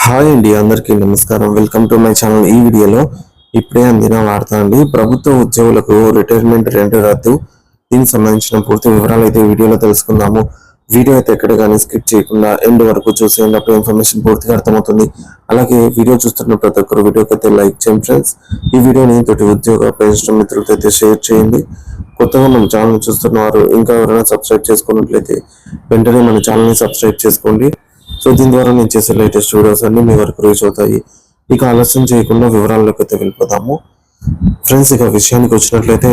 Hi అండి, అందరికీ నమస్కారం. Welcome to my channel. ఈ వీడియోలో ఇప్పుడే అందిన వార్త అండి. ప్రభుత్వ ఉద్యోగులకు రిటైర్మెంట్ రద్దు. దీనికి సంబంధించిన పూర్తి వివరాలు అయితే వీడియోలో తెలుసుకుందాము. వీడియో అయితే ఎక్కడ కానీ స్కిప్ చేయకుండా ఎండ్ వరకు చూసేటప్పుడు ఇన్ఫర్మేషన్ పూర్తిగా అర్థమవుతుంది. అలాగే వీడియో చూస్తున్న ప్రతి ఒక్కరు వీడియోకి అయితే లైక్ చేయండి ఫ్రెండ్స్. ఈ వీడియోని తోటి ఉద్యోగ పెన్షన్ మిత్రులతో అయితే షేర్ చేయండి. కొత్తగా మన ఛానల్ చూస్తున్న వారు ఇంకా ఎవరైనా సబ్స్క్రైబ్ చేసుకున్నట్లయితే వెంటనే మన ఛానల్ని సబ్స్క్రైబ్ చేసుకోండి. సో దీని ద్వారా నేను చేసే లేటెస్ట్ వీడియోస్ అన్ని మీ వరకు రీచ్ అవుతాయి. ఇక ఆలస్యం చేయకుండా వివరాల్లోకి అయితే వెళ్ళిపోదాము ఫ్రెండ్స్. ఇక విషయానికి వచ్చినట్లయితే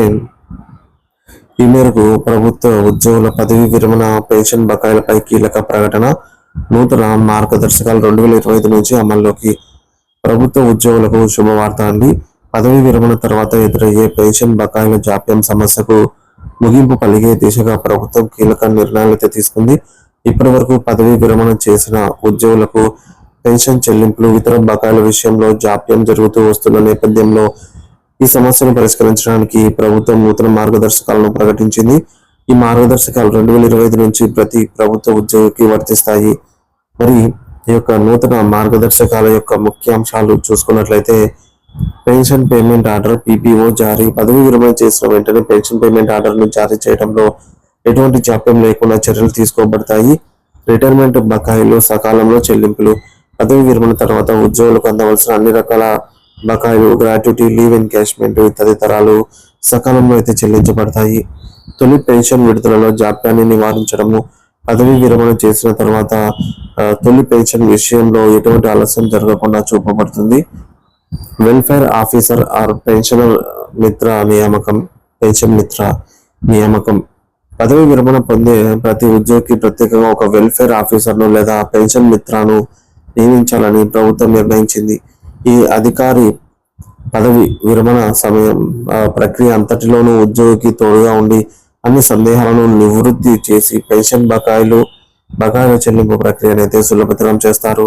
ఈ మేరకు ప్రభుత్వ ఉద్యోగుల పదవి విరమణ పెన్షన్ బకాయిలపై కీలక ప్రకటన. నూతన మార్గదర్శకాలు 2025 నుంచి అమల్లోకి. ప్రభుత్వ ఉద్యోగులకు శుభవార్త అండి. పదవి విరమణ తర్వాత ఎదురయ్యే పెన్షన్ బకాయిల జాప్యం సమస్యకు ముగింపు పలిగే దిశగా ప్రభుత్వం కీలక నిర్ణయాలైతే తీసుకుంది. ఇప్పటి వరకు పదవి విరమణ చేసిన ఉద్యోగులకు పెన్షన్ చెల్లింపులు, ఇతర బకాయిల విషయంలో జాప్యం జరుగుతూ వస్తున్న నేపథ్యంలో ఈ సమస్యను పరిష్కరించడానికి ప్రభుత్వం నూతన మార్గదర్శకాలను ప్రకటించింది. ఈ మార్గదర్శకాలు 2025 నుంచి ప్రతి ప్రభుత్వ ఉద్యోగికి వర్తిస్తాయి. మరి ఈ యొక్క నూతన మార్గదర్శకాల యొక్క ముఖ్యాంశాలు చూసుకున్నట్లయితే పెన్షన్ పేమెంట్ ఆర్డర్ PPO జారీ. పదవి విరమణ చేసిన వెంటనే పెన్షన్ పేమెంట్ ఆర్డర్ను జారీ చేయడంలో ఎటువంటి జాప్యం లేకుండా చర్యలు తీసుకోబడతాయి. రిటైర్మెంట్ బకాయిలు సకాలంలో చెల్లింపులు. పదవి విరమణ తర్వాత ఉద్యోగులకు అందవలసిన అన్ని రకాల బకాయిలు, గ్రాట్యుటీ, లీవ్ ఎన్కాష్మెంట్ తదితరాలు సకాలంలో అయితే చెల్లించబడతాయి. తొలి పెన్షన్ విడుదలలో జాప్యాన్ని నివారించడము. పదవి విరమణ చేసిన తర్వాత తొలి పెన్షన్ విషయంలో ఎటువంటి ఆలస్యం జరగకుండా చూపబడుతుంది. వెల్ఫేర్ ఆఫీసర్ ఆర్ పెన్షనర్ మిత్ర నియామకం. పెన్షన్ మిత్ర నియామకం. పదవి విరమణ పొందే ప్రతి ఉద్యోగికి ప్రత్యేకంగా ఒక వెల్ఫేర్ ఆఫీసర్ను లేదా పెన్షన్ మిత్రాను నియమించాలని ప్రభుత్వం నిర్ణయించింది. ఈ అధికారి పదవి విరమణ సమయం ప్రక్రియ అంతటిలోనూ ఉద్యోగికి తోడుగా ఉండి అన్ని సందేహాలను నివృత్తి చేసి పెన్షన్ బకాయిల చెల్లింపు ప్రక్రియనైతే సులభతరం చేస్తారు.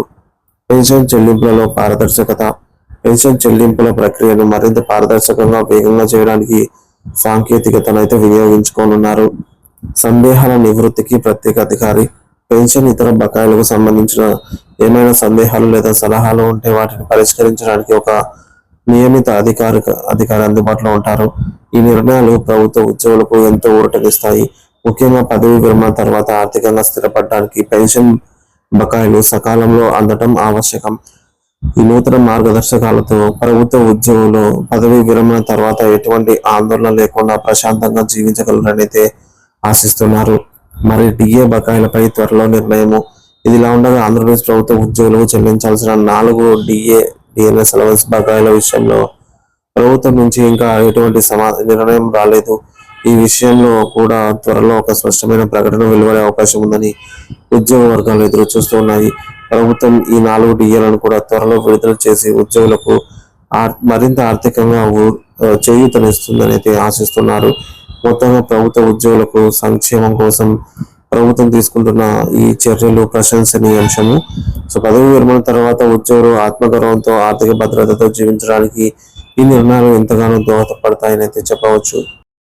పెన్షన్ చెల్లింపులలో పారదర్శకత. పెన్షన్ చెల్లింపుల ప్రక్రియను మరింత పారదర్శకంగా, వేగంగా చేయడానికి సాంకేతికతను అయితే వినియోగించుకోనున్నారు. సందేహాల నివృత్తికి ప్రత్యేక అధికారి. పెన్షన్, ఇతర బకాయిలకు సంబంధించిన ఏమైనా సందేహాలు లేదా సలహాలు ఉంటే వాటిని పరిష్కరించడానికి ఒక నియమిత అధికారి అందుబాటులో ఉంటారు. ఈ నిర్ణయాలు ప్రభుత్వ ఉద్యోగులకు ఎంతో ఊరటనిస్తాయి. ముఖ్యంగా పదవి విరమణ తర్వాత ఆర్థికంగా స్థిరపడడానికి పెన్షన్ బకాయిలు సకాలంలో అందటం ఆవశ్యకం. ఈ నూతన మార్గదర్శకాలతో ప్రభుత్వ ఉద్యోగులు పదవి విరమణ తర్వాత ఎటువంటి ఆందోళన లేకుండా ప్రశాంతంగా జీవించగలరనైతే ఆశిస్తున్నారు. మరి DA బకాయిలపై త్వరలో నిర్ణయము. ఇదిలా ఉండగా ఆంధ్రప్రదేశ్ ప్రభుత్వ ఉద్యోగులకు చెల్లించాల్సిన 4 DNS అలవెన్స్ బకాయిల విషయంలో ప్రభుత్వం నుంచి ఇంకా ఎటువంటి నిర్ణయం రాలేదు. ఈ విషయంలో కూడా త్వరలో ఒక స్పష్టమైన ప్రకటన వెలువడే అవకాశం ఉందని ఉద్యోగ వర్గాలు ఎదురు చూస్తున్నాయి. ప్రభుత్వం ఈ 4 DAలను కూడా త్వరలో విడుదల చేసి ఉద్యోగులకు మరింత ఆర్థికంగా చేయూతనిస్తుందని అయితే ఆశిస్తున్నారు. మొత్తంగా ప్రభుత్వ ఉద్యోగులకు సంక్షేమం కోసం ప్రభుత్వం తీసుకుంటున్న ఈ చర్యలు ప్రశంసనీయాంశము. సో పదవి విరమణ తర్వాత ఉద్యోగులు ఆత్మగౌరవంతో, ఆర్థిక భద్రతతో జీవించడానికి ఈ నిర్ణయాలు ఎంతగానో దోహదపడతాయని అయితే చెప్పవచ్చు.